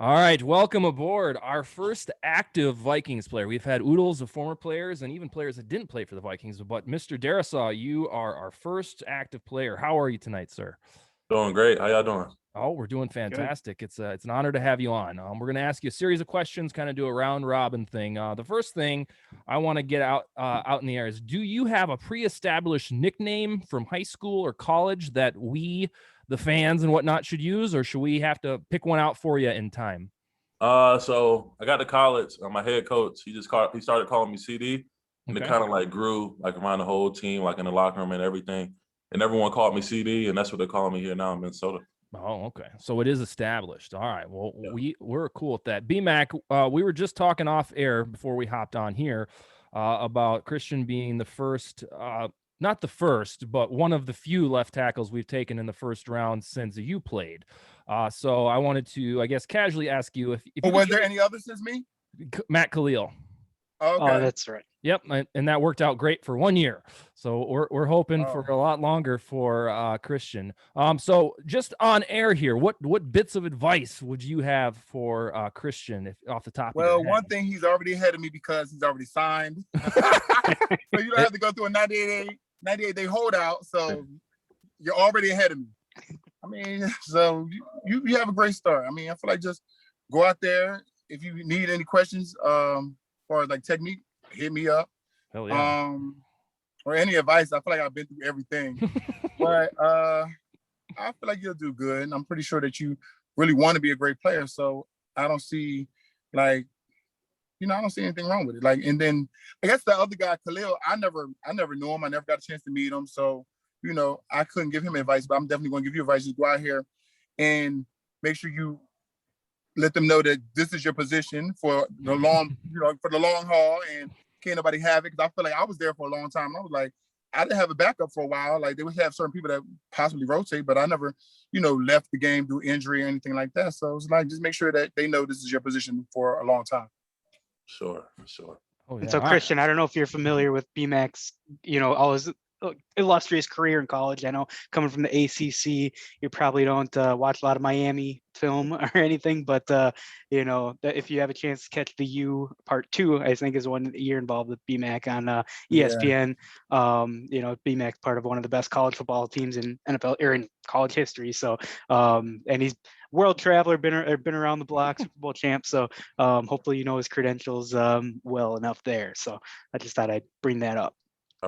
All right, welcome aboard. Our first active Vikings player. We've had oodles of former players and even players that didn't play for the Vikings, but Mr. Darrisaw, you are our first active player. How are you tonight, sir? Doing great. How y'all doing? Oh, we're doing fantastic. It's an honor to have you on. We're going to ask you a series of questions, kind of do a round robin thing. The first thing I want to get out in the air is: do you have a pre-established nickname from high school or college that we, the fans and whatnot, should use, or should we have to pick one out for you in time? So I got to college. My head coach, he started calling me CD, and Okay. it kind of like grew like around the whole team, like in the locker room and everything. And everyone called me CD, and that's what they call me here now in Minnesota. Oh, okay. So it is established. All right. Well, Yeah. we're cool with that. BMAC, we were just talking off air before we hopped on here about Christian being the first, not the first, but one of the few left tackles we've taken in the first round since you played. So I wanted to, I guess, casually ask you if was there any others since me? Matt Khalil. Okay. Oh, that's right. Yep, and that worked out great for 1 year. So we're hoping for a lot longer for Christian. So just on air here, what bits of advice would you have for Christian if off the top of your head? One thing, he's already ahead of me because he's already signed. So you don't have to go through a 98-day holdout. So you're already ahead of me. I mean, so you have a great start. I mean, I feel like just go out there. If you need any questions or like technique, hit me up. Hell yeah. Or any advice. I feel like I've been through everything. But I feel like you'll do good. And I'm pretty sure that you really want to be a great player. So I don't see I don't see anything wrong with it. Like, and then I guess the other guy, Khalil, I never knew him. I never got a chance to meet him. So, I couldn't give him advice, but I'm definitely going to give you advice. Just go out here and make sure you let them know that this is your position for the long, for the long haul, and can't nobody have it. Because I feel like I was there for a long time. And I was like, I didn't have a backup for a while. Like, they would have certain people that possibly rotate, but I never, left the game due injury or anything like that. So it's like, just make sure that they know this is your position for a long time. Sure. Oh, yeah. And so, Christian, I don't know if you're familiar with BMAC's, all his illustrious career in college. I know coming from the ACC, you probably don't watch a lot of Miami film or anything, but if you have a chance to catch the U Part 2, I think is one year involved with BMAC on ESPN. Yeah. BMAC's part of one of the best college football teams in NFL or in college history. So, and he's world traveler, been around the block, Super Bowl champ. So hopefully his credentials well enough there. So I just thought I'd bring that up.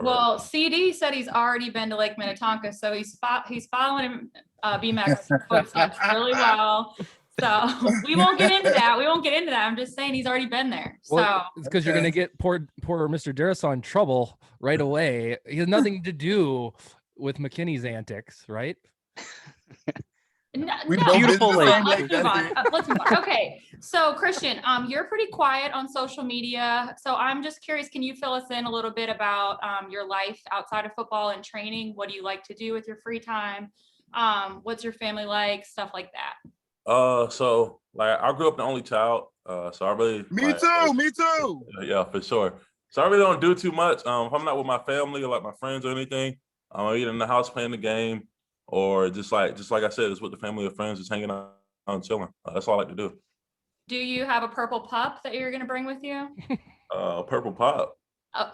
Well, CD said he's already been to Lake Minnetonka, so he's following BMAC's footsteps really well. So we won't get into that. I'm just saying he's already been there. Well, it's because you're gonna get poor Mr. Darrisaw in trouble right away. He has nothing to do with McKinney's antics, right? No, beautiful lady. Let's move on. Okay, so Christian, you're pretty quiet on social media. So I'm just curious, can you fill us in a little bit about your life outside of football and training? What do you like to do with your free time? What's your family like? Stuff like that. So like I grew up the only child. So I really Me too. Yeah, for sure. So I really don't do too much. If I'm not with my family or like my friends or anything, I'm either in the house playing the game, or just like I said, it's with the family or friends, just hanging out and chilling. That's all I like to do. Do you have a purple pup that you're going to bring with you? Purple pup?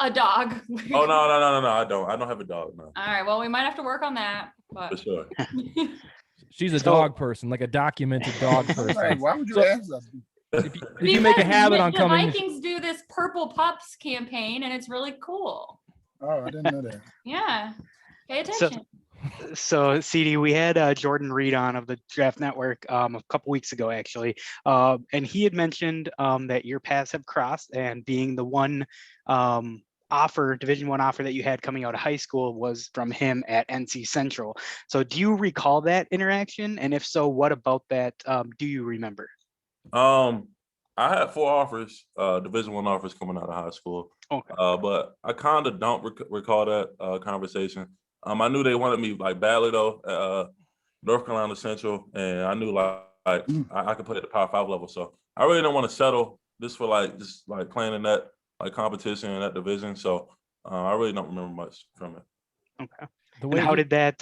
A dog. Oh, no, I don't have a dog, no. All right, well, we might have to work on that. But. For sure. She's a dog person, like a documented dog person. Right, why would you ask us? If you make a habit on coming. The Vikings do this Purple Pups campaign, and it's really cool. Oh, I didn't know that. Yeah. Pay attention. So CD, we had Jordan Reed on of the Draft Network a couple weeks ago, actually, and he had mentioned that your paths have crossed, and being the one Division I offer that you had coming out of high school was from him at NC Central. So do you recall that interaction? And if so, what about that do you remember? I had 4 offers, Division I offers coming out of high school. Okay. But I kind of don't recall that conversation. I knew they wanted me like badly though, North Carolina Central, and I knew I could play at the Power 5 level. So I really don't want to settle just for just playing in that competition in that division. So I really don't remember much from it. Okay. And how did that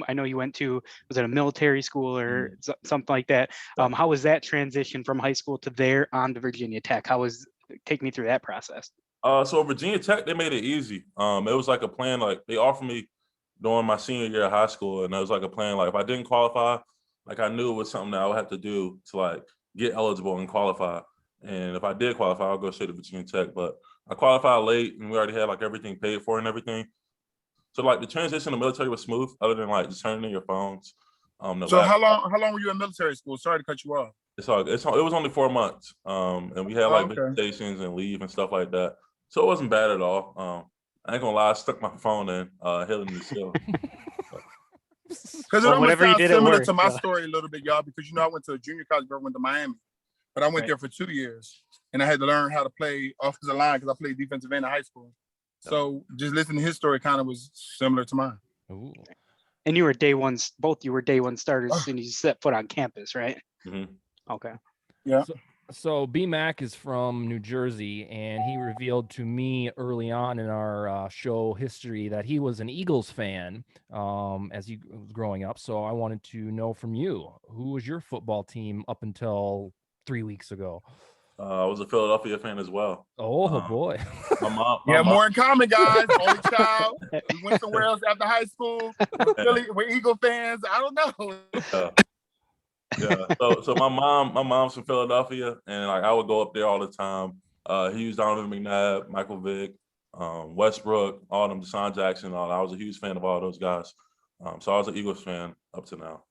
I know you went to, was it a military school or something like that? How was that transition from high school to there on to Virginia Tech? Take me through that process. So Virginia Tech, they made it easy. It was like a plan. Like they offered me during my senior year of high school, and it was like a plan. Like if I didn't qualify, like I knew it was something that I would have to do to like get eligible and qualify. And if I did qualify, I'll go straight to Virginia Tech. But I qualified late, and we already had like everything paid for and everything. So like the transition to military was smooth, other than like just turning in your phones. So how long were you in military school? Sorry to cut you off. It was only 4 months, and we had like visitations and leave and stuff like that. So it wasn't bad at all. I ain't gonna lie, I stuck my phone in, hitting the sill. Because it almost sounds similar to my story a little bit, y'all, because I went to a junior college, but I went to Miami. But I went there for 2 years, and I had to learn how to play offensive line because I played defensive end in high school. So just listening to his story kind of was similar to mine. Ooh. And you were both you were day one starters as soon as you set foot on campus, right? Mm-hmm. Okay. Yeah. So B-Mac is from New Jersey, and he revealed to me early on in our show history that he was an Eagles fan as he was growing up. So I wanted to know from you, who was your football team up until 3 weeks ago? I was a Philadelphia fan as well. Oh, boy. My mom, more in common, guys. Only child. We went somewhere else after high school. We're Eagle fans. I don't know. Yeah. So my mom's from Philadelphia, and like I would go up there all the time. He used Donovan McNabb, Michael Vick, Westbrook, all them, Deshaun Jackson, all that. I was a huge fan of all those guys. So I was an Eagles fan up to now.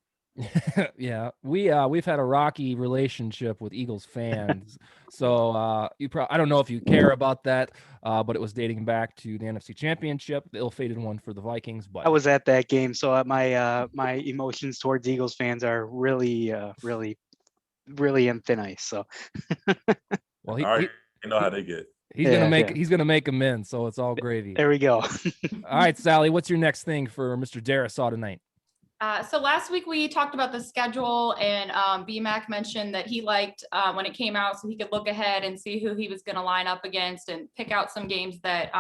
Yeah, we've had a rocky relationship with Eagles fans. So I don't know if you care about that, but it was dating back to the NFC Championship, the ill-fated one for the Vikings. But I was at that game, so my emotions towards Eagles fans are really in thin ice. So, well, you know how they get. He's gonna make amends, so it's all gravy. There we go. All right, Sally, what's your next thing for Mr. Darrisaw tonight? So last week we talked about the schedule, and B-Mac mentioned that he liked when it came out so he could look ahead and see who he was going to line up against and pick out some games that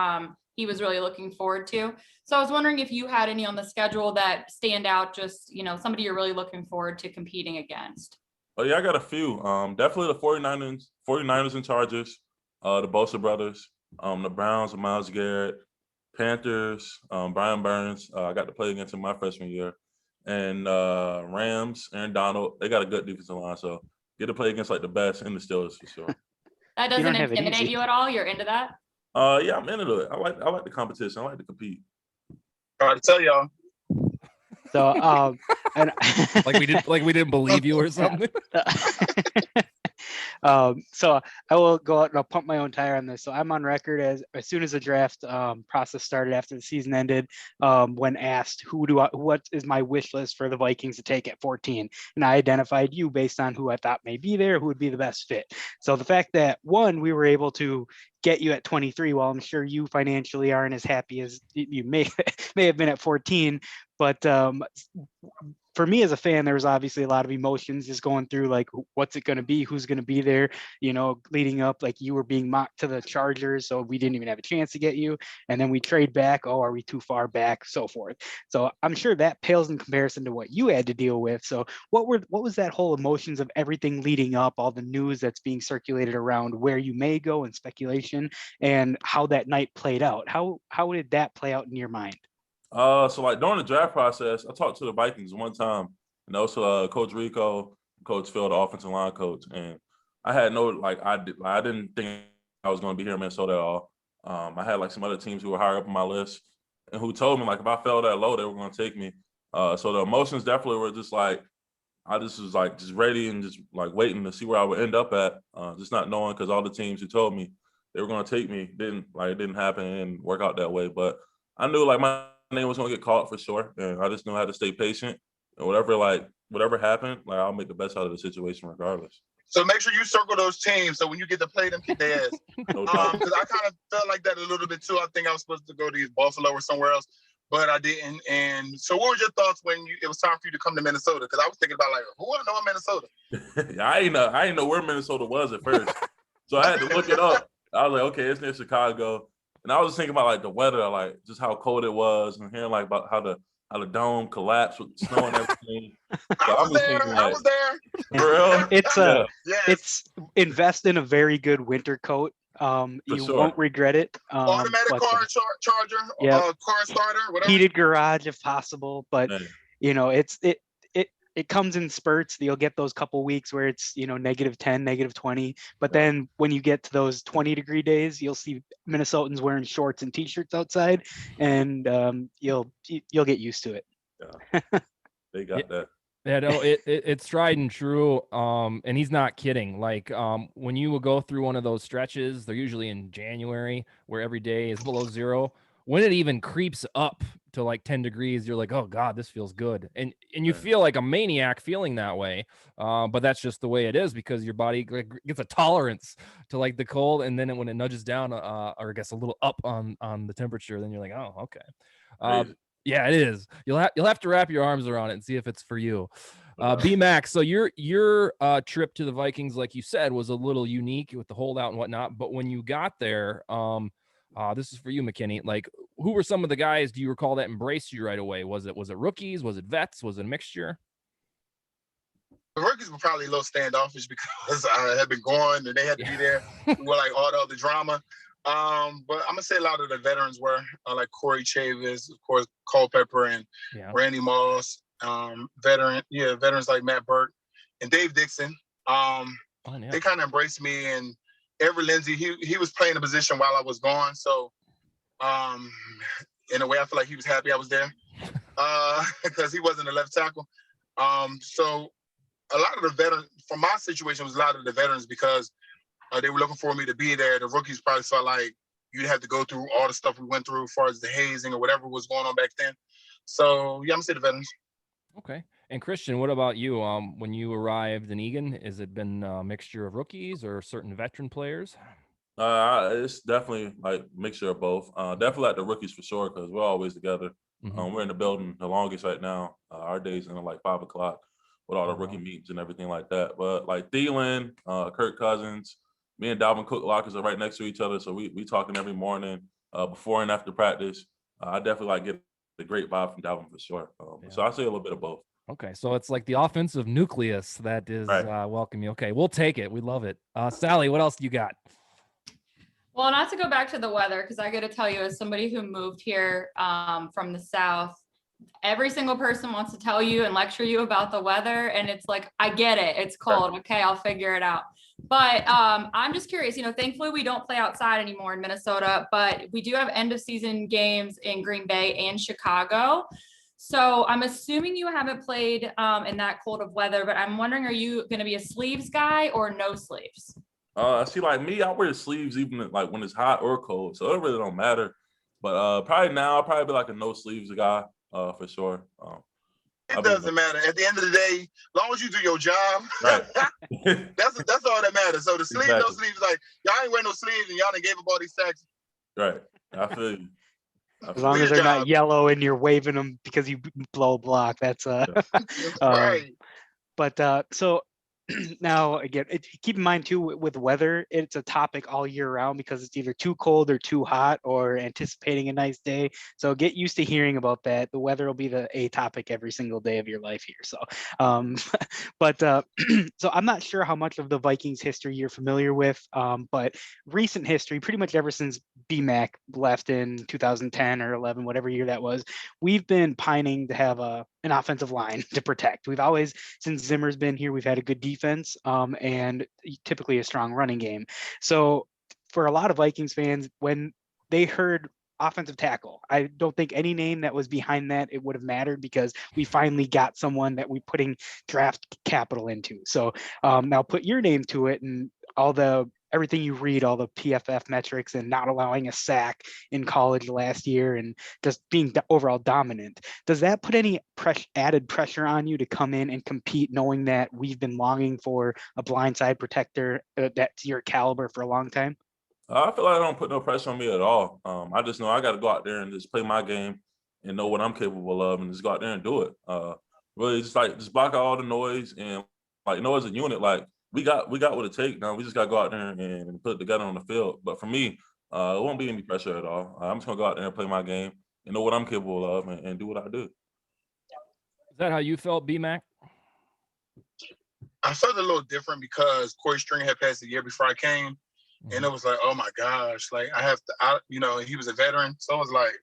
he was really looking forward to. So I was wondering if you had any on the schedule that stand out, just, somebody you're really looking forward to competing against. Oh, yeah, I got a few. Definitely the 49ers and Chargers, the Bosa brothers, the Browns, Myles Garrett, Panthers, Brian Burns. I got to play against him my freshman year. And Rams, Aaron Donald, they got a good defensive line, so get to play against like the best in the Steelers for sure. That doesn't intimidate you at all? You're into that? Yeah, I'm into it. I like the competition. I like to compete. Trying to tell y'all. So and like we didn't believe you or something. So I will go out and I'll pump my own tire on this. So I'm on record as soon as the draft process started after the season ended, when asked what is my wish list for the Vikings to take at 14, and I identified you based on who I thought may be there, who would be the best fit. So the fact that we were able to get you at 23, while I'm sure you financially aren't as happy as you may have been at 14, but for me as a fan, there was obviously a lot of emotions just going through, like, what's it going to be? Who's going to be there? Leading up, like you were being mocked to the Chargers, so we didn't even have a chance to get you. And then we trade back. Oh, are we too far back? So forth. So I'm sure that pales in comparison to what you had to deal with. So what was that whole emotions of everything leading up, all the news that's being circulated around where you may go and speculation, and how that night played out? How did that play out in your mind? So like during the draft process, I talked to the Vikings one time, and also Coach Rico, Coach Phil, the offensive line coach, and I had I didn't think I was going to be here in Minnesota at all. I had like some other teams who were higher up on my list, and who told me like if I fell that low, they were going to take me. So the emotions definitely were just like I just was like just ready and just like waiting to see where I would end up at, just not knowing, because all the teams who told me they were going to take me it didn't happen and work out that way. But I knew like my name was gonna get called for sure, and I just knew how to stay patient, and whatever happened, like I'll make the best out of the situation regardless. So make sure you circle those teams so when you get to play them, kick their ass. Because I kind of felt like that a little bit too. I think I was supposed to go to Buffalo or somewhere else, but I didn't. And so, what were your thoughts when it was time for you to come to Minnesota? Because I was thinking about like, who I know in Minnesota. I didn't know where Minnesota was at first, so I had to look it up. I was like, okay, it's near Chicago. And I was just thinking about like the weather, like just how cold it was, and hearing like about how how the dome collapsed with snow and everything. I So was I'm just there. thinking I like, was there. for real? It's Yeah, Yes. it's invest in a very good winter coat. You sure. won't regret it. Automatic but, car charger, yeah. car starter, whatever. heated garage if possible, but man. it comes in spurts. You'll get those couple weeks where it's -10, -20, but Yeah. then when you get to those 20-degree days, you'll see Minnesotans wearing shorts and t-shirts outside, and you'll get used to it. They got that. Yeah, no, it's tried and true. And he's not kidding. Like, when you will go through one of those stretches, they're usually in January where every day is below zero. When it even creeps up to like 10 degrees, you're like, oh God, this feels good. And you Yeah. feel like a maniac feeling that way. But that's just the way it is because your body gets a tolerance to like the cold. And then when it nudges down, or I guess a little up on the temperature, then you're like, oh, okay. Crazy. Yeah, it is. You'll have to wrap your arms around it and see if it's for you. B-Max, so your trip to the Vikings, like you said, was a little unique with the holdout and whatnot. But when you got there, this is for you, McKinney. Like, who were some of the guys? Do you recall that embraced you right away? Was it rookies? Was it vets? Was it a mixture? The rookies were probably a little standoffish because I had been going and they had to be there with like all the other drama. But I'm gonna say a lot of the veterans were like Corey Chavis, of course, Culpepper and Randy Moss. Veterans like Matt Burke and Dave Dixon. They kind of embraced me, and Everett Lindsey, he was playing a position while I was gone. So in a way, I feel like he was happy I was there because he wasn't a left tackle. So a lot of the veterans, from my situation, was a lot of the veterans because they were looking for me to be there. The rookies probably felt like you'd have to go through all the stuff we went through as far as the hazing or whatever was going on back then. So, yeah, I'm going to say the veterans. Okay. And Christian, what about you? When you arrived in Egan, has it been a mixture of rookies or certain veteran players? It's definitely like a mixture of both. Definitely like the rookies for sure because we're always together. Mhm. We're in the building the longest right now. Our days in like 5 o'clock with all the rookie meetings and everything like that. But like Thielen, Kirk Cousins, me and Dalvin Cook lockers are right next to each other, so we talking every morning before and after practice. I definitely like get the great vibe from Dalvin for sure. So I say a little bit of both. Okay, so it's like the offensive nucleus that is Right. welcoming you. Okay, we'll take it. We love it. Sally, what else do you got? Well, not to go back to the weather, because I got to tell you, as somebody who moved here from the South, every single person wants to tell you and lecture you about the weather. And it's like, I get it. It's cold. Okay, I'll figure it out. But I'm just curious, thankfully we don't play outside anymore in Minnesota, but we do have end of season games in Green Bay and Chicago. So I'm assuming you haven't played in that cold of weather, but I'm wondering, are you going to be a sleeves guy or no sleeves? See, like me, I wear sleeves even like when it's hot or cold, so it really don't matter. But probably now, I'll probably be like a no sleeves guy for sure. It doesn't matter. At the end of the day, as long as you do your job, Right. that's all that matters. So the sleeves, Exactly. no sleeves, like y'all ain't wearing no sleeves and y'all done gave up all these sacks. Right. I feel you. As long as they're not yellow and you're waving them because you blow a block, that's right. But so now again, keep in mind too with weather, it's a topic all year round because it's either too cold or too hot or anticipating a nice day. So get used to hearing about that. The weather will be a topic every single day of your life here. So, but so I'm not sure how much of the Vikings history you're familiar with, but recent history, pretty much ever since B-Mac left in 2010 or 11, whatever year that was, we've been pining to have an offensive line to protect. We've always, since Zimmer's been here, we've had a good defense and typically a strong running game. So for a lot of Vikings fans, when they heard offensive tackle, I don't think any name that was behind that it would have mattered because we finally got someone that we're putting draft capital into. So now put your name to it and everything you read, all the PFF metrics and not allowing a sack in college last year and just being overall dominant. Does that put any added pressure on you to come in and compete knowing that we've been longing for a blindside protector that's your caliber for a long time? I feel like I don't put no pressure on me at all. I just know I got to go out there and just play my game and know what I'm capable of and just go out there and do it. Really just block out all the noise and like as a unit, like we got what it takes now. We just got to go out there and put it together on the field. But for me, it won't be any pressure at all. I'm just going to go out there and play my game and know what I'm capable of and do what I do. Is that how you felt, B-Mac? I felt a little different because Corey Stringer had passed a year before I came. And it was like, oh my gosh, like I have to, he was a veteran. So I was like,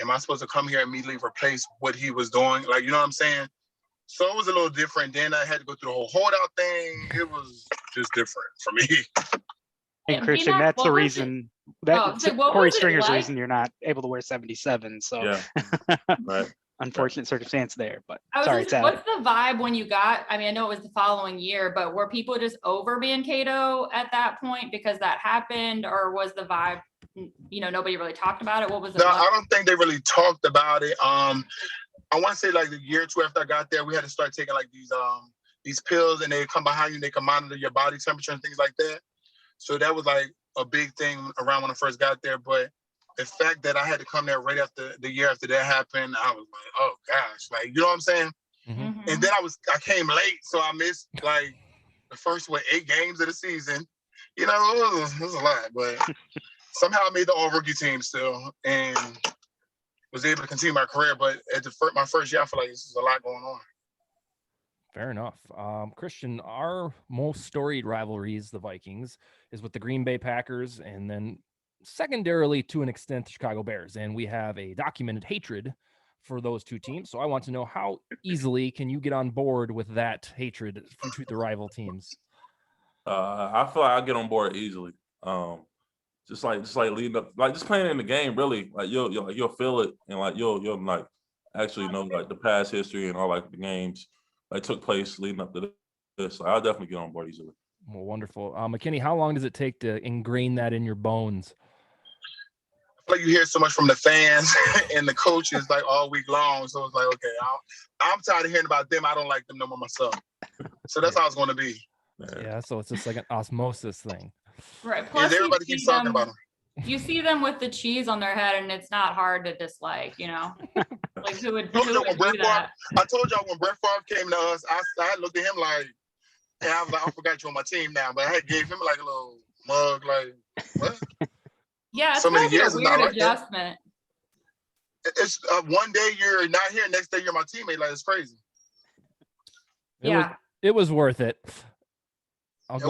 am I supposed to come here and immediately replace what he was doing? Like, you know what I'm saying? So it was a little different. Then I had to go through the whole holdout thing. It was just different for me. And Christian, B-Mac, that's the what was reason what Corey was it Stringer's the like? reason you're not able to wear 77. So Yeah. Right. unfortunate circumstance there. But I was sorry, just, Sally. what's the vibe when you got? I mean, I know it was the following year, but were people just over Mankato at that point because that happened, or was the vibe, nobody really talked about it? What was it? No, like? I don't think they really talked about it. I want to say like the year or two after I got there, we had to start taking like these pills, and they come behind you and they can monitor your body temperature and things like that. So that was like a big thing around when I first got there. But the fact that I had to come there right after the year after that happened, I was like, oh gosh, like, you know what I'm saying? Mm-hmm. And then I came late, so I missed like the first 8 games of the season. It was a lot, but somehow I made the all-rookie team still and was able to continue my career. But at my first year, I feel like this is a lot going on. Fair enough. Christian, our most storied rivalries, the Vikings, is with the Green Bay Packers, and then secondarily, to an extent, the Chicago Bears. And we have a documented hatred for those two teams. So I want to know, how easily can you get on board with that hatred to the rival teams? I feel like I get on board easily. Just like leading up, like just playing in the game, really. Like you'll feel it, and like you'll like actually know like the past history and all like the games that took place leading up to this. Like, I'll definitely get on board easily. Well, wonderful. McKinney, how long does it take to ingrain that in your bones? I feel like you hear so much from the fans and the coaches like all week long. So it's like, okay, I'm tired of hearing about them. I don't like them no more myself. So that's how it's going to be. Yeah, so it's just like an osmosis thing. Right. Plus, everybody keeps talking about them. You see them with the cheese on their head, and it's not hard to dislike, Like who would do that? I told y'all when Brett Favre came to us, I looked at him like, I was like, I forgot you on my team now, but I had gave him like a little mug, like, what? Yeah, it's so many years a weird like adjustment. It's one day you're not here, next day you're my teammate. Like, it's crazy. It was worth it. It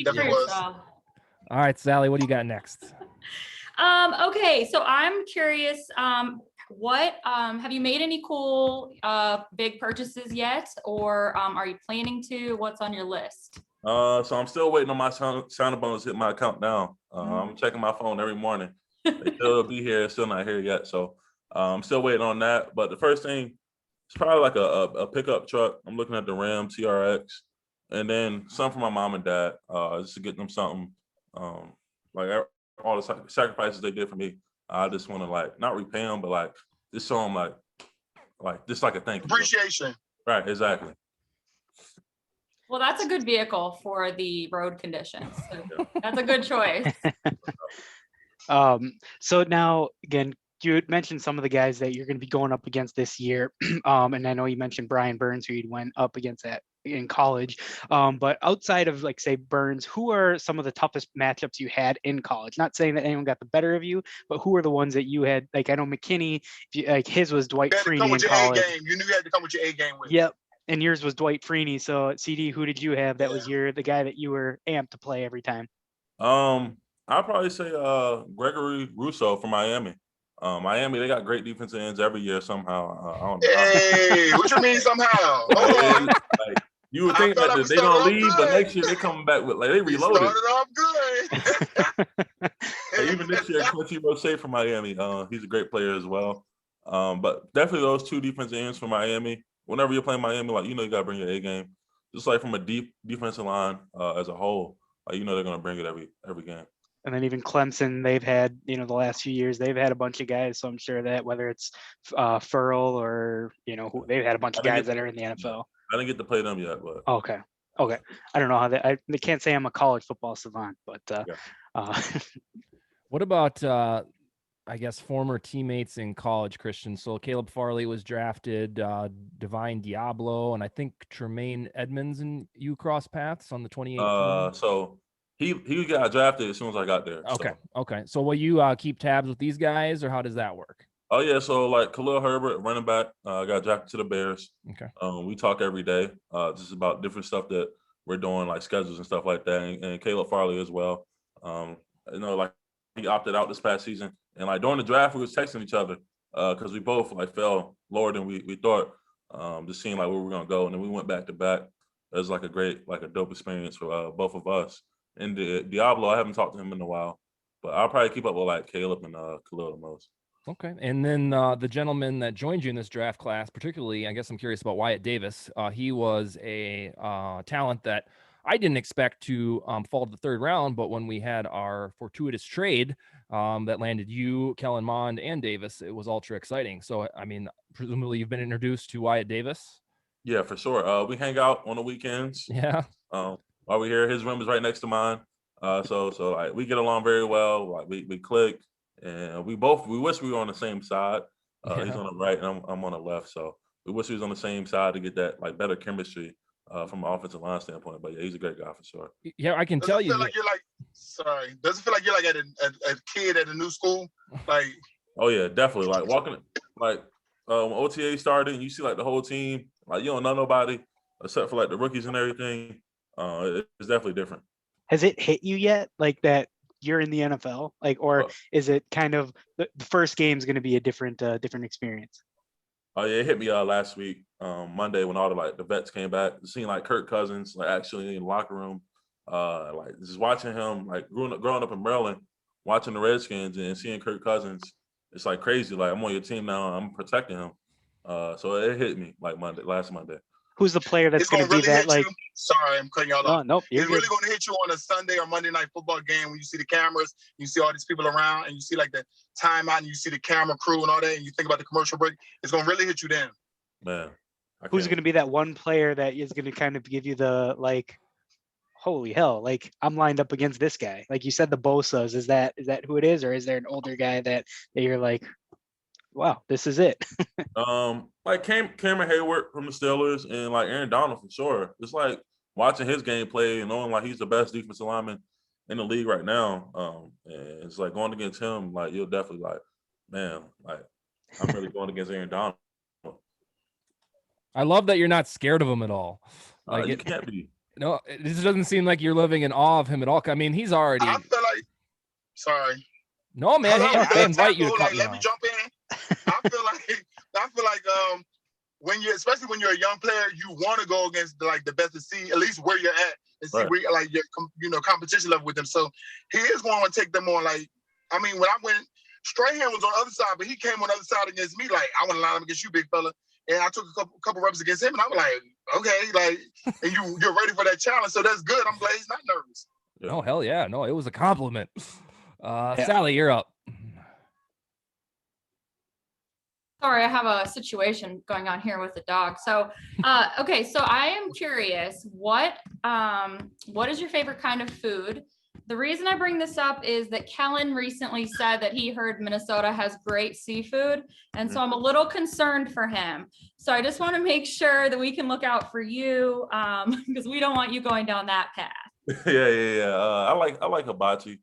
definitely was. All right, Sally, what do you got next? Okay, so I'm curious, what have you made any cool big purchases yet, or are you planning to? What's on your list? So I'm still waiting on my sign-up bonus to hit my account now. I'm checking my phone every morning. They still be here, still not here yet. So I'm still waiting on that. But the first thing, it's probably like a pickup truck. I'm looking at the Ram TRX, and then some for my mom and dad, just to get them something. Like all the sacrifices they did for me, I just want to like not repay them, but like just show them like just like a thank you. Appreciation. Right, exactly. Well, that's a good vehicle for the road conditions. So that's a good choice. So now again, you had mentioned some of the guys that you're going to be going up against this year. And I know you mentioned Brian Burns, who you went up against in college. But outside of like, say, Burns, who are some of the toughest matchups you had in college? Not saying that anyone got the better of you, but who are the ones that you had? Like, I know McKinney, like his was Dwight Freeney in college. You knew you had to come with your A game with. Yep. And yours was Dwight Freeney. So CD, who did you have that was the guy that you were amped to play every time? I'd probably say Gregory Rousseau from Miami. Miami, they got great defensive ends every year somehow. I don't know. Hey, what you mean somehow? Like, you would think that they don't leave, but next year they coming back with like they reloaded. Started off good. Like, even this year, Quincy Roche from Miami, he's a great player as well. But definitely those two defensive ends from Miami. Whenever you're playing Miami, like you gotta bring your A game. Just like from a deep defensive line as a whole, like they're gonna bring it every game. And then even Clemson, they've had, the last few years, they've had a bunch of guys. So I'm sure that whether it's Furl or, they've had a bunch of guys that are in the NFL. I didn't get to play them yet, but. Okay. I don't know how I can't say I'm a college football savant, but what about, I guess, former teammates in college, Christian? So Caleb Farley was drafted, Divine Diablo, and I think Tremaine Edmonds, and you crossed paths on the 2018. So he got drafted as soon as I got there. Okay. So will you keep tabs with these guys, or how does that work? Oh yeah, so like Khalil Herbert, running back, got drafted to the Bears. Okay. We talk every day, just about different stuff that we're doing, like schedules and stuff like that, and Caleb Farley as well. Like he opted out this past season, and like during the draft, we was texting each other because we both like fell lower than we thought. Just seeing like where we were gonna go, and then we went back to back. It was like a dope experience for both of us. And Diablo, I haven't talked to him in a while, but I'll probably keep up with like Caleb and Khalil the most. Okay. And then the gentleman that joined you in this draft class, particularly, I guess I'm curious about Wyatt Davis. He was a talent that I didn't expect to fall to the third round, but when we had our fortuitous trade that landed you, Kellen Mond, and Davis, it was ultra exciting. So, I mean, presumably you've been introduced to Wyatt Davis? Yeah, for sure. We hang out on the weekends. Yeah. While we're here, his room is right next to mine. So like we get along very well. Like we click. And we wish we were on the same side. He's on the right and I'm on the left. So we wish he was on the same side to get that like better chemistry from an offensive line standpoint. But yeah, he's a great guy for sure. Yeah, I can tell you. Does it feel like you're like a kid at a new school? Like, oh yeah, definitely. Like walking, like when OTA started and you see like the whole team, like you don't know nobody except for like the rookies and everything. It's definitely different. Has it hit you yet? Like that you're in the NFL, like, or is it kind of the first game is going to be a different experience? Oh yeah, it hit me last week, Monday, when all the vets came back. Seeing like Kirk Cousins like actually in the locker room, like just watching him like growing up in Maryland, watching the Redskins and seeing Kirk Cousins, it's like crazy. Like I'm on your team now, I'm protecting him. So it hit me like last Monday. Who's the player that's going to really be that like? Sorry, I'm cutting y'all off. Nope, it's really going to hit you on a Sunday or Monday night football game when you see the cameras, you see all these people around, and you see like the timeout, and you see the camera crew and all that, and you think about the commercial break. It's going to really hit you then. Man, who's going to be that one player that is going to kind of give you the like, holy hell, like I'm lined up against this guy? Like you said, the Bosa's. Is that who it is, or is there an older guy that you're like, wow, this is it? Like Cameron Hayward from the Steelers and like Aaron Donald for sure. It's like watching his gameplay and knowing like he's the best defensive lineman in the league right now. And it's like going against him, like you'll definitely like, man, like I'm really going against Aaron Donald. I love that you're not scared of him at all. Like you can't be. No, it just doesn't seem like you're living in awe of him at all. I mean, he's already. I feel like. Sorry. No, man. Hey, I invite you to cut me let me jump in. I feel like especially when you're a young player, you want to go against like the best to see at least where you're at and see where like your competition level with them. So he is going to take them on. Like, I mean, when I went, Strahan was on the other side, but he came on the other side against me. Like, I want to line up against you, big fella. And I took a couple reps against him, and I was like, okay, like, and you're ready for that challenge. So that's good. I'm glad he's not nervous. Yeah. Oh hell yeah! No, it was a compliment. Sally, you're up. Sorry, I have a situation going on here with the dog. So, okay, so I am curious, what is your favorite kind of food? The reason I bring this up is that Kellen recently said that he heard Minnesota has great seafood, and so I'm a little concerned for him. So I just want to make sure that we can look out for you, because we don't want you going down that path. Yeah. I like hibachi.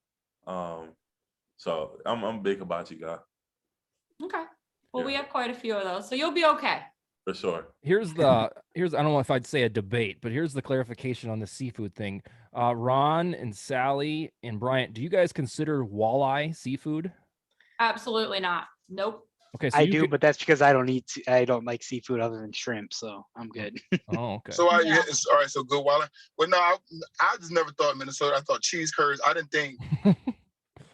So I'm a big hibachi guy. Okay. Well, we have quite a few of those, so you'll be okay. For sure. Here's I don't know if I'd say a debate, but here's the clarification on the seafood thing. Ron and Sally and Bryant, do you guys consider walleye seafood? Absolutely not. Nope. Okay, so I do, but that's because I don't like seafood other than shrimp, so I'm good. Oh, okay. So all right. So good walleye. Well, no, I just never thought Minnesota. I thought cheese curds. I didn't think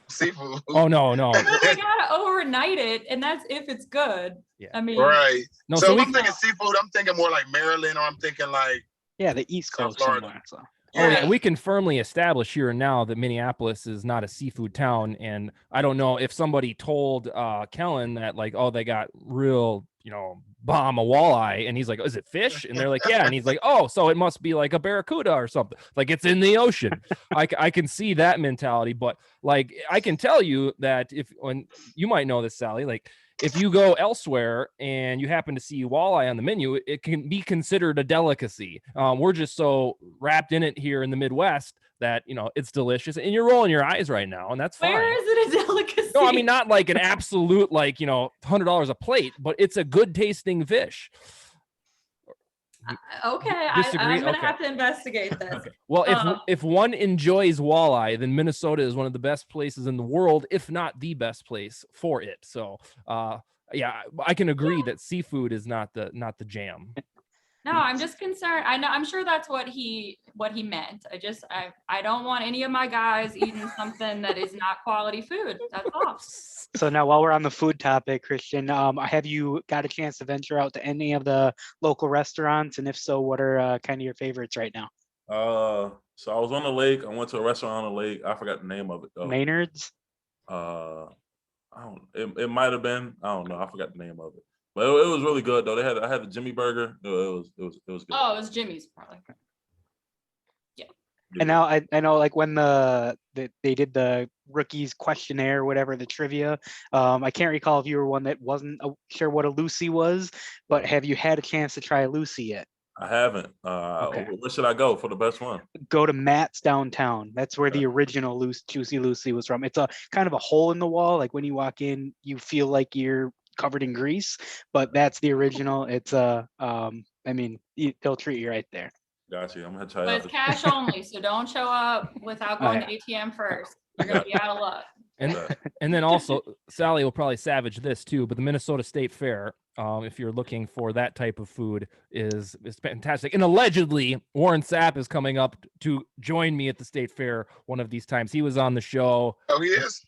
seafood. Oh no. Well, they gotta overnight it, and that's if it's good. Yeah. I mean, right. No, so if I'm thinking seafood, I'm thinking more like Maryland, or I'm thinking like the East Coast somewhere. So. Oh, yeah, we can firmly establish here and now that Minneapolis is not a seafood town. And I don't know if somebody told Kellen that like, oh, they got real, bomb a walleye, and he's like, oh, is it fish? And they're like, yeah. And he's like, oh, so it must be like a barracuda or something. Like it's in the ocean. I can see that mentality, but like I can tell you that when you might know this, Sally, like if you go elsewhere and you happen to see walleye on the menu, it can be considered a delicacy. We're just so wrapped in it here in the Midwest that, it's delicious, and you're rolling your eyes right now, and that's fine. Where is it a delicacy? No, I mean, not like an absolute, like, $100 a plate, but it's a good tasting fish. Okay, Disagree? I'm gonna Okay. have to investigate this. Okay. Well, if one enjoys walleye, then Minnesota is one of the best places in the world, if not the best place for it. So, yeah, I can agree that seafood is not the jam. No, I'm just concerned. I'm sure that's what he meant. I don't want any of my guys eating something that is not quality food. That's all. So now, while we're on the food topic, Christian, have you got a chance to venture out to any of the local restaurants? And if so, what are kind of your favorites right now? So I was on the lake. I went to a restaurant on the lake. I forgot the name of it though. Maynard's? It might have been. I don't know. I forgot the name of it. But it was really good though. I had the Jimmy burger. It was good. Oh, it was Jimmy's probably. Yeah. And now I know, like, when they did the rookies questionnaire, or whatever, the trivia. I can't recall if you were one that wasn't sure what a Lucy was, but have you had a chance to try a Lucy yet? I haven't. Okay. Where should I go for the best one? Go to Matt's downtown. That's where the original Juicy Lucy was from. It's a kind of a hole in the wall. Like when you walk in, you feel like you're covered in grease, but that's the original. It's they'll treat you right there. Gotcha. I'm gonna try But out. it's cash only, so don't show up without going to ATM first. You're gonna be out of luck. And then also, Sally will probably savage this too, but the Minnesota State Fair, if you're looking for that type of food, is fantastic. And allegedly, Warren Sapp is coming up to join me at the State Fair one of these times. He was on the show. Oh, he is?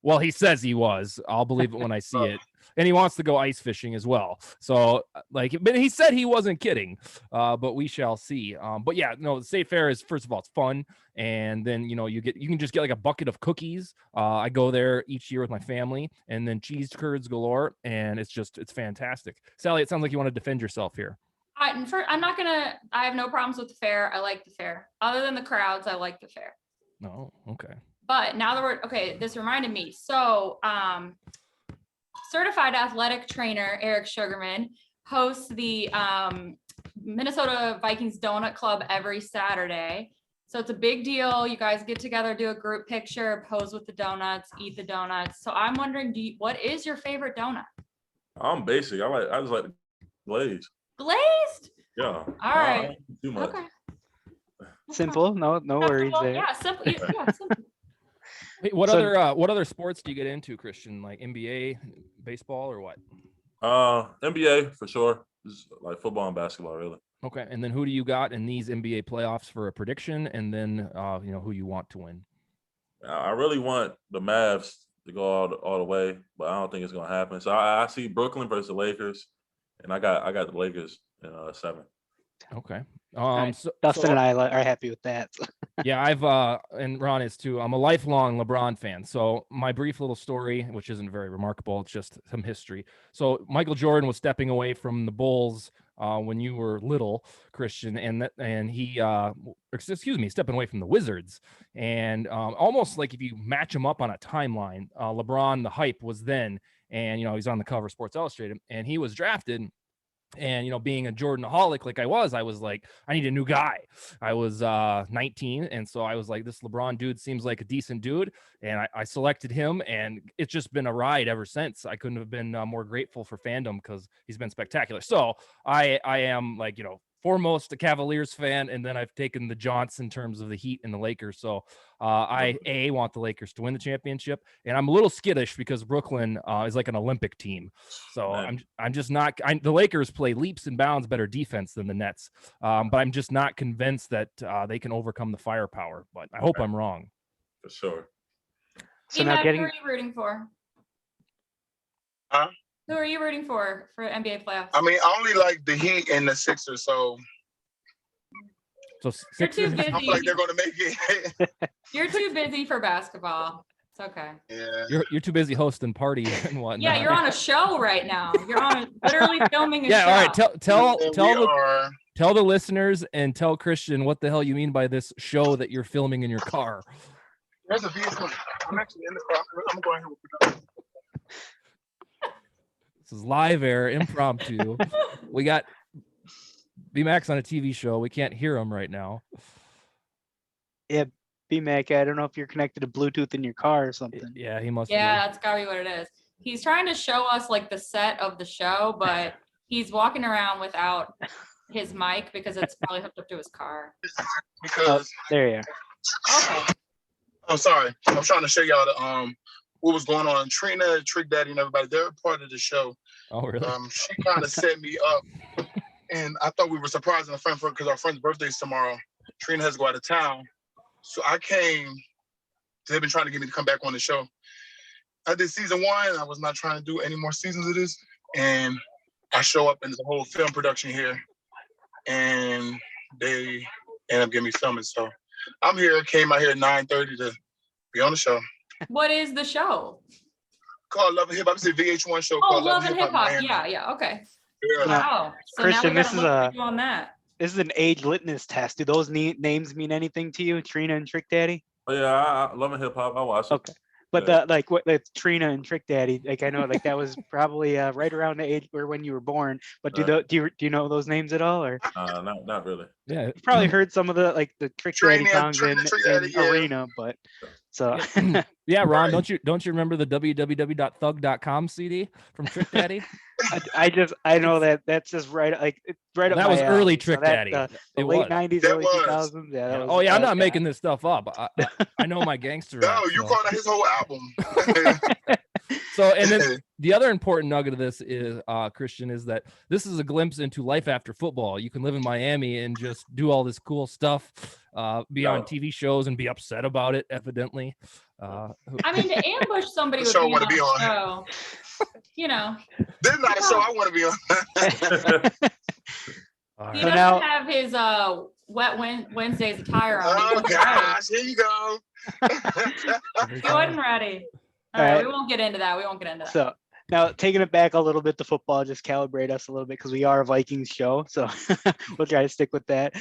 Well, he says he was. I'll believe it when I see it. And he wants to go ice fishing as well. So, but he said he wasn't kidding. But we shall see. But yeah, no, the State Fair is, first of all, it's fun, and then you can just get like a bucket of cookies. I go there each year with my family, and then cheese curds galore, and it's fantastic. Sally, it sounds like you want to defend yourself here. I have no problems with the fair. I like the fair. Other than the crowds, I like the fair. No, okay. But now that this reminded me. So, certified athletic trainer Eric Sugarman hosts the Minnesota Vikings Donut Club every Saturday. So it's a big deal. You guys get together, do a group picture, pose with the donuts, eat the donuts. So I'm wondering, what is your favorite donut? I'm basic. I just like glazed. Glazed? Yeah. All right. Too much. Okay. Simple. No worries there. Yeah, simple. Yeah, simple. Wait, what other sports do you get into, Christian? Like NBA, baseball, or what? NBA for sure. Just like football and basketball, really. Okay, and then who do you got in these NBA playoffs for a prediction, and then who you want to win? I really want the Mavs to go all the way, but I don't think it's gonna happen. So I see Brooklyn versus the Lakers, and I got the Lakers in 7. Okay. Right. Dustin and I are happy with that. Yeah, and Ron is too. I'm a lifelong LeBron fan. So my brief little story, which isn't very remarkable, it's just some history. So Michael Jordan was stepping away from the Bulls when you were little, Christian, and he stepping away from the Wizards. And almost like if you match him up on a timeline, LeBron, the hype was then, and he's on the cover of Sports Illustrated, and he was drafted. And, being a Jordanaholic like I was like, I need a new guy. I was 19. And so I was like, this LeBron dude seems like a decent dude. And I selected him, and it's just been a ride ever since. I couldn't have been more grateful for fandom because he's been spectacular. So I am like, foremost a Cavaliers fan, and then I've taken the jaunts in terms of the Heat and the Lakers. So I want the Lakers to win the championship, and I'm a little skittish because Brooklyn is like an Olympic team. So I'm just not. The Lakers play leaps and bounds better defense than the Nets, but I'm just not convinced that they can overcome the firepower. But I hope I'm wrong. For sure. So Who now are you rooting for? Huh? Who are you rooting for NBA playoffs? I mean, I only like the Heat and the Sixers, so you're too busy. I feel like they're going to make it. You're too busy for basketball. It's okay. Yeah. You're too busy hosting parties and whatnot. Yeah, you're on a show right now. You're on literally filming a show. Yeah, all right. Tell the listeners and tell Christian what the hell you mean by this show that you're filming in your car. There's a vehicle. I'm actually in the car. I'm going here with production. This is live air, impromptu. We got B-Max on a TV show. We can't hear him right now. Yeah, BMAC, I don't know if you're connected to Bluetooth in your car or something. Yeah, he must. Yeah, that's gotta be what it is. He's trying to show us like the set of the show, but he's walking around without his mic because it's probably hooked up to his car. Oh, Because there you are. Okay. I'm sorry, I'm trying to show y'all the what was going on. Trina, Trick Daddy, and everybody, they're part of the show. Oh, really? She kind of set me up, and I thought we were surprising a friend because our friend's birthday's tomorrow. Trina has to go out of town, so I came. They've been trying to get me to come back on the show. I did season 1. I was not trying to do any more seasons of this, and I show up in the whole film production here, and they end up giving me filming. So I'm here. Came out here at 9:30 to be on the show. What is the show? Called Love and Hip Hop. It's a VH1 show Oh, called Love and Hip Hop. Miami. Yeah, okay. Yeah. Wow. So Christian, now we this gotta is look for you on that. This is an age litmus test. Do those names mean anything to you, Trina and Trick Daddy? But yeah, I love hip hop. I watch it. Okay. But Yeah. the Trina and Trick Daddy, like I know, like that was probably right around the age or when you were born. But do you know those names at all, or Not really. Yeah. you've probably heard some of the Trick Daddy Trina, songs Trina, in Trick Daddy, yeah. Arena, but so Yeah, Ron, Right. don't you remember the www.thug.com CD from Trick Daddy? I know that's just right it's right up That my was early alley. Trick that, Daddy. the It late was. 90s, That early was. 2000s. Yeah. That was, Oh yeah, I'm that not was- making this stuff up. I know my gangster No, rap. you so. called out his whole album. So, and then the other important nugget of this is, Christian, is that this is a glimpse into life after football. You can live in Miami and just do all this cool stuff, be on TV shows and be upset about it, evidently. I mean, to ambush somebody The with show I being wanna on be the on. show, you know, This is not a show I want to be on. all he right. So doesn't now- have his wet Wednesday's attire on. He Oh wasn't ready. gosh, here you go. He wasn't ready. All right, we won't get into that. We won't get into that. So now taking it back a little bit to football, just calibrate us a little bit because we are a Vikings show. So we'll try to stick with that.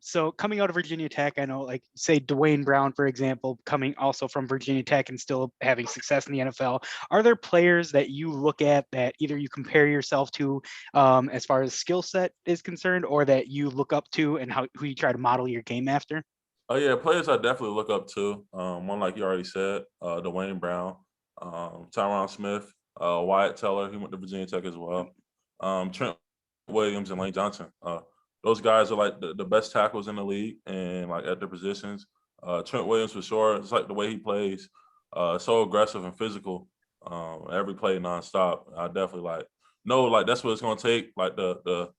So coming out of Virginia Tech, I know like say Dwayne Brown, for example, coming also from Virginia Tech and still having success in the NFL. Are there players that you look at that either you compare yourself to as far as skill set is concerned, or that you look up to and who you try to model your game after? Oh yeah, players I definitely look up to. One like you already said, Dwayne Brown, Tyron Smith, Wyatt Teller, he went to Virginia Tech as well. Trent Williams and Lane Johnson. Those guys are like the best tackles in the league and like at their positions. Trent Williams for sure. It's like the way he plays, so aggressive and physical. Every play nonstop. I definitely that's what it's gonna take. Like the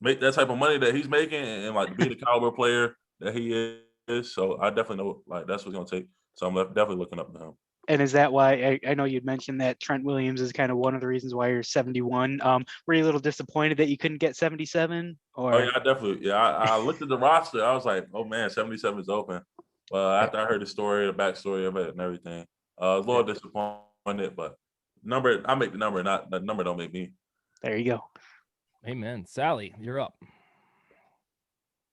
make that type of money that he's making and like to be the caliber player that he is. So I definitely know like that's what's gonna take. So I'm definitely looking up to him. And is that why I know you'd mentioned that Trent Williams is kind of one of the reasons why you're 71? Were you a little disappointed that you couldn't get 77? Or Oh yeah, I definitely. Yeah, I looked at the roster. I was like, oh man, 77 is open. But after I heard the story, the backstory of it, and everything, I was a little disappointed. But I make the number, not the number don't make me. there you go. Amen. Sally, you're up.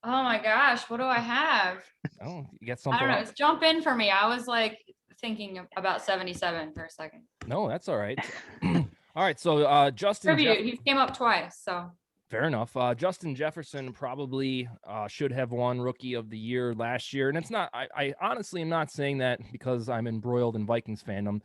Oh my gosh, what do I have? Oh, you got I something? don't know. else? It's jump in for me. I was like thinking about 77 for a second. No, that's all right. All right. So, Justin. Tribute. He came up twice, so Fair enough. Justin Jefferson probably should have won Rookie of the Year last year. And it's not, I honestly am not saying that because I'm embroiled in Vikings fandom.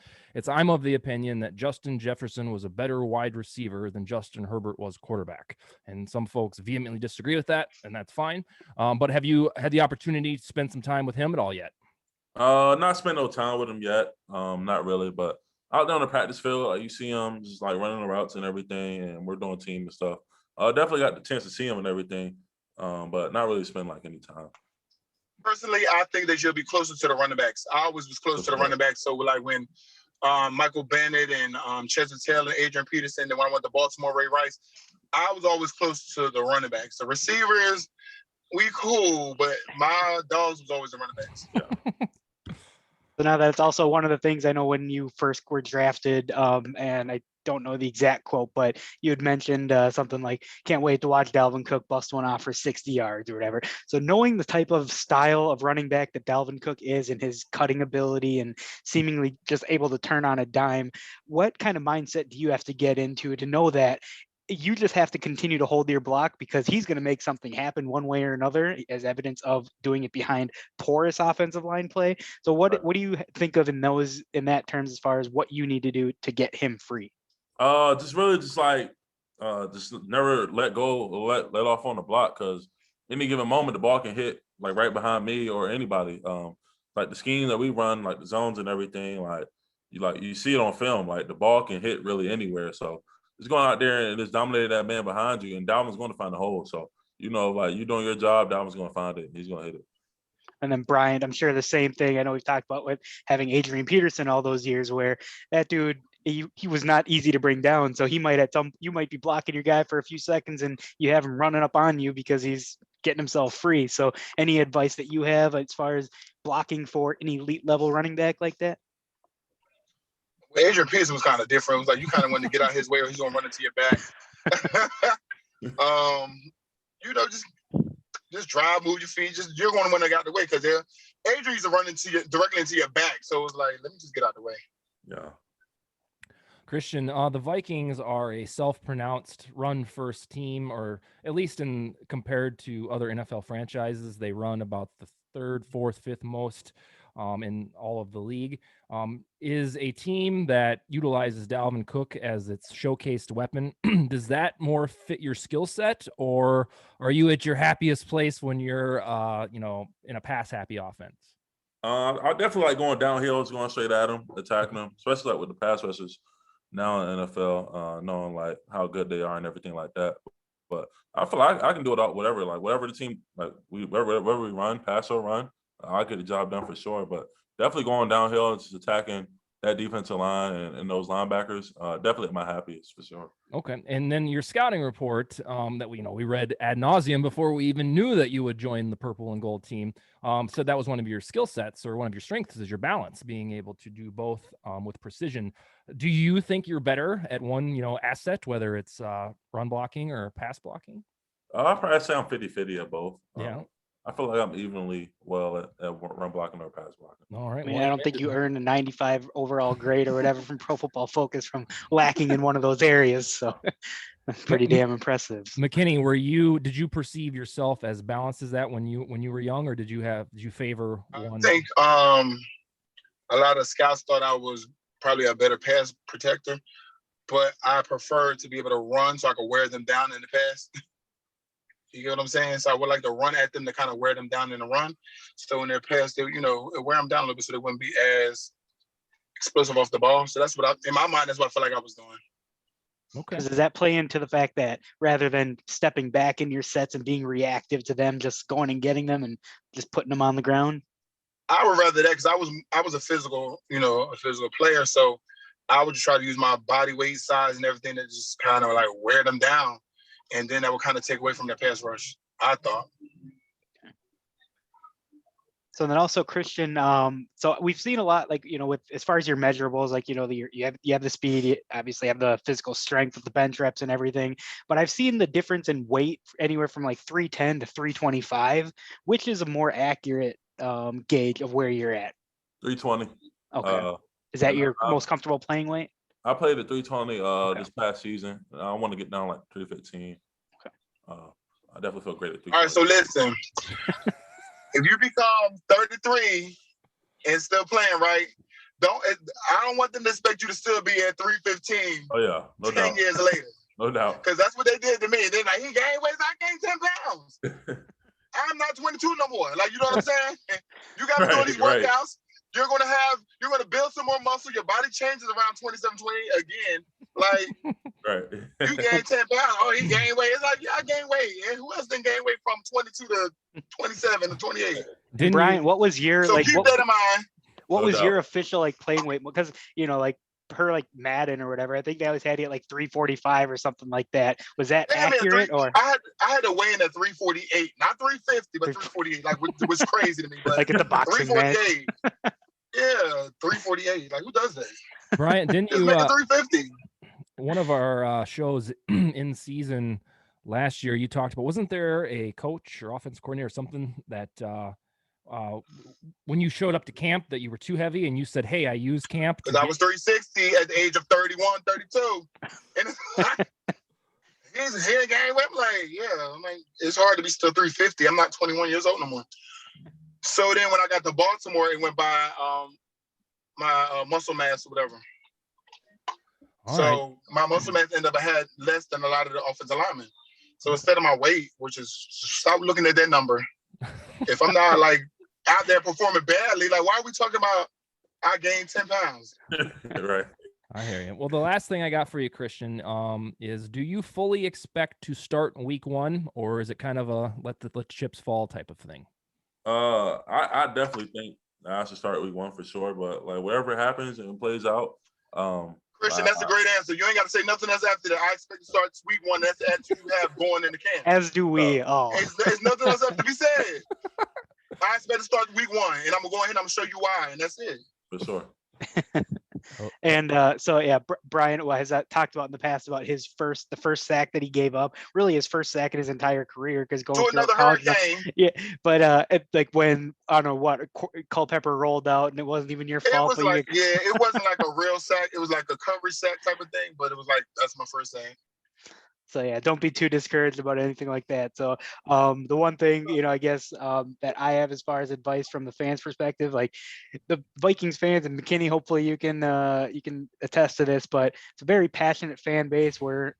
I'm of the opinion that Justin Jefferson was a better wide receiver than Justin Herbert was quarterback. And some folks vehemently disagree with that, and that's fine. But have you had the opportunity to spend some time with him at all yet? Not spent no time with him yet. Not really, but out there on the practice field, like you see him just like running the routes and everything, and we're doing team and stuff. Definitely got the chance to see him and everything, but not really spend like any time. Personally, I think that you'll be closer to the running backs. I always was close to the running backs. So like when Michael Bennett and Chester Taylor, Adrian Peterson, then when I went to Baltimore, Ray Rice, I was always close to the running backs. The receivers, we cool, but my dogs was always the running backs. Yeah. So now that's also one of the things I know when you first were drafted, and I don't know the exact quote, but you had mentioned something like, can't wait to watch Dalvin Cook bust one off for 60 yards or whatever. So knowing the type of style of running back that Dalvin Cook is and his cutting ability and seemingly just able to turn on a dime, what kind of mindset do you have to get into to know that you just have to continue to hold your block because he's going to make something happen one way or another, as evidence of doing it behind porous offensive line play. So what do you think of in that terms as far as what you need to do to get him free? Just really just never let go or let off on the block, because any given moment the ball can hit like right behind me or anybody. Like the scheme that we run, like the zones and everything, you see it on film, like the ball can hit really anywhere. So just going out there and just dominating that man behind you, and Dalvin's going to find the hole. So, like, you're doing your job, Dalvin's going to find it. He's going to hit it. And then Bryant, I'm sure the same thing. I know we've talked about with having Adrian Peterson all those years, where that dude, he was not easy to bring down. So you might be blocking your guy for a few seconds and you have him running up on you because he's getting himself free. So any advice that you have as far as blocking for an elite level running back like that? Adrian Peterson was kind of different. It was like you kind of wanted to get out his way or he's going to run into your back. Just drive, move your feet. You're going to want to get out the way because Adrian's running directly into your back. So it was like, let me just get out the way. Yeah. Christian, the Vikings are a self-pronounced run-first team, or at least compared to other NFL franchises, they run about the third, fourth, fifth most in all of the league. Is a team that utilizes Dalvin Cook as its showcased weapon. Does that more fit your skill set, or are you at your happiest place when you're, in a pass-happy offense? I definitely like going downhill, just going straight at them, attacking them, especially like with the pass rushers now in the NFL, knowing like how good they are and everything like that. But I feel like I can do it all, whatever the team, like wherever we run, pass or run, I'll get the job done for sure. But definitely going downhill and just attacking that defensive line and those linebackers, definitely at my happiest for sure. Okay. And then your scouting report that we read ad nauseum before we even knew that you would join the purple and gold team, said that was one of your skill sets, or one of your strengths is your balance, being able to do both with precision. Do you think you're better at one, asset, whether it's run blocking or pass blocking? I'd probably say I'm 50-50 at both. Yeah. I feel like I'm evenly well at run blocking or pass blocking. All right. I mean, I don't think you earned a 95 overall grade or whatever from Pro Football Focus from lacking in one of those areas. So pretty damn impressive. McKinney, did you perceive yourself as balanced as that when you were young, or did you favor one? I think a lot of scouts thought I was probably a better pass protector, but I preferred to be able to run so I could wear them down in the pass. You get what I'm saying? So I would like to run at them to kind of wear them down in the run. So in their pass, they, wear them down a little bit so they wouldn't be as explosive off the ball. So that's in my mind, that's what I feel like I was doing. Okay. Does that play into the fact that rather than stepping back in your sets and being reactive to them, just going and getting them and just putting them on the ground? I would rather that, because I was a physical player. So I would just try to use my body weight, size, and everything to just kind of like wear them down. And then that would kind of take away from their pass rush, I thought. So then also, Christian, so we've seen a lot, like, with as far as your measurables, like, you have the speed, you obviously have the physical strength with the bench reps and everything, but I've seen the difference in weight anywhere from like 310 to 325, which is a more accurate gauge of where you're at. 320. Okay. Is that your most comfortable playing weight? I played at 320 this past season. I want to get down like 315. Okay. I definitely feel great at 320. All right, so listen. If you become 33 and still playing, right? I don't want them to expect you to still be at 315. Oh yeah, no 10 doubt. years later. No doubt. Because that's what they did to me. They're like, he gained weight, I gained 10 pounds. I'm not 22 no more. Like, you know what I'm saying? You got to do these workouts. You're gonna build some more muscle. Your body changes around 27, 28 again. Like, right. You gained 10 pounds. Oh, he gained weight. It's like, yeah, I gained weight. And who else didn't gain weight from 22 to 27 to 28? Brian, what was your keep that in mind. What was your official like playing weight? Because like per like Madden or whatever, I think they always had you at like 345 or something like that. Was that accurate? Or I had to weigh in at 348, not 350, but 348. Like, which was crazy to me. But like at the boxing 348. Yeah, 348. Like, who does that? Brian, didn't Just you? make it 350. One of our shows in season last year, you talked about, wasn't there a coach or offensive coordinator or something that when you showed up to camp that you were too heavy and you said, hey, I use camp? Because I was 360 at the age of 31, 32. He's here game. I'm like, yeah. I'm like, it's hard to be still 350. I'm not 21 years old no more. So then when I got to Baltimore, it went by my muscle mass or whatever. My muscle mass ended up I had less than a lot of the offensive linemen. So instead of my weight, which is stop looking at that number. If I'm not like out there performing badly, like why are we talking about I gained 10 pounds? Right. I hear you. Well, the last thing I got for you, Christian, is do you fully expect to start week 1, or is it kind of a let the chips fall type of thing? I definitely think I should start week 1 for sure, but like whatever happens and plays out. Christian, that's a great answer. You ain't got to say nothing else after that. I expect to start week 1. That's the answer you have going in the camp. As do we all. There's nothing else have to be said. I expect to start week 1, and I'm gonna go ahead and I'm gonna show you why, and that's it. For sure. And so yeah, Brian has talked about in the past about the first sack that he gave up, really his first sack in his entire career, because going to another hurricane. Yeah, but like when I don't know what Culpepper rolled out and it wasn't even your fault. It was like, it wasn't like a real sack. It was like a coverage sack type of thing, but it was like that's my first sack. So yeah, don't be too discouraged about anything like that. So the one thing, I guess that I have as far as advice from the fans' perspective, like the Vikings fans and McKinney, hopefully you can attest to this, but it's a very passionate fan base. We're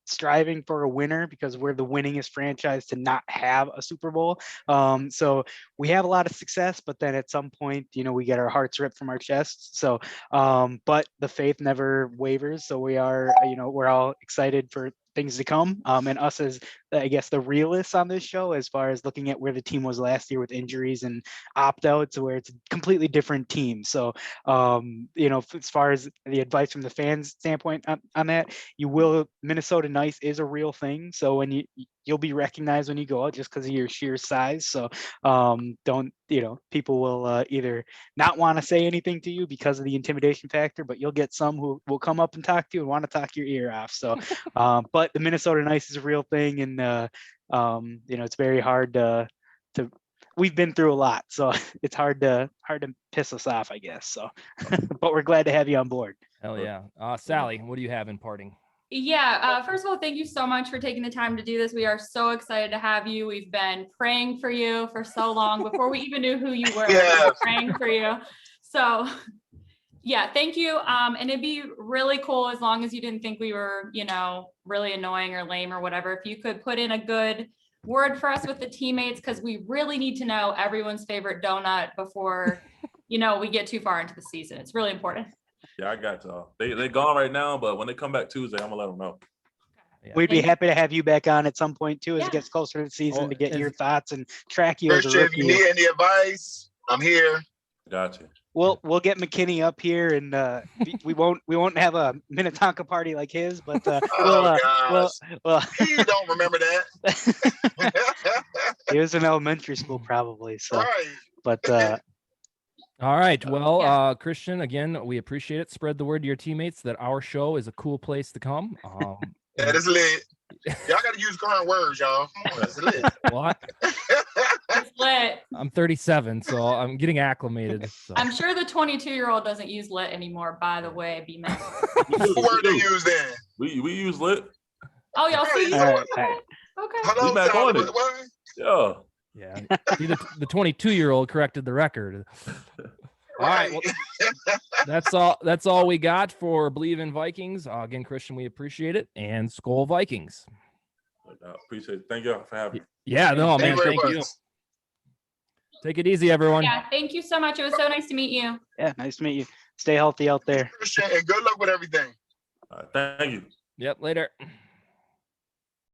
striving for a winner because we're the winningest franchise to not have a Super Bowl. So we have a lot of success, but then at some point, we get our hearts ripped from our chests. So, but the faith never wavers. So we are, we're all excited for things to come, and us as I guess the realists on this show, as far as looking at where the team was last year with injuries and opt-outs, where it's a completely different team. So as far as the advice from the fans standpoint on that, Minnesota nice is a real thing. So when you'll be recognized when you go out just because of your sheer size. So don't, people will either not want to say anything to you because of the intimidation factor, but you'll get some who will come up and talk to you and want to talk your ear off. So, but the Minnesota nice is a real thing. And, it's very hard to we've been through a lot, so it's hard to piss us off, I guess. So, but we're glad to have you on board. Hell yeah. Sally, what do you have in parting? Yeah. First of all, thank you so much for taking the time to do this. We are so excited to have you. We've been praying for you for so long before we even knew who you were. Yeah. We were praying for you. So yeah, thank you. And it'd be really cool as long as you didn't think we were, really annoying or lame or whatever. If you could put in a good word for us with the teammates, because we really need to know everyone's favorite donut before, we get too far into the season. It's really important. Yeah, I got y'all. They gone right now, but when they come back Tuesday, I'm gonna let them know. Yeah. We'd be happy to have you back on at some point too, as Yeah. it gets closer to the season, to get your as- thoughts and track you as a Christian, if rookie. you need any advice, I'm here. Got you. We'll get McKinney up here, and we won't have a Minnetonka party like his, but You don't remember that. he was in elementary school probably. So, Right. but All right. Well, Yeah. Christian, again, we appreciate it. Spread the word to your teammates that our show is a cool place to come. That is lit. Y'all got to use current words, y'all. Come on, it's lit. What? It's lit. I'm 37, so I'm getting acclimated. So. I'm sure the 22-year-old doesn't use lit anymore, by the way, B-Man. What word they use then? We use lit. Oh, y'all see? All right. Okay. Hello, We back Sally, on it. what? Yeah. Yeah. See, the 22-year-old corrected the record. All right. Well, that's all we got for Bleav in Vikings. Again, Christian, we appreciate it. And Skol Vikings. Appreciate it. Thank you for having me. Yeah, no, man. very Thank you. much. Take it easy, everyone. Yeah, thank you so much. It was so nice to meet you. yeah, nice to meet you. Stay healthy out there. Christian, and good luck with everything. Thank you. Yep, later.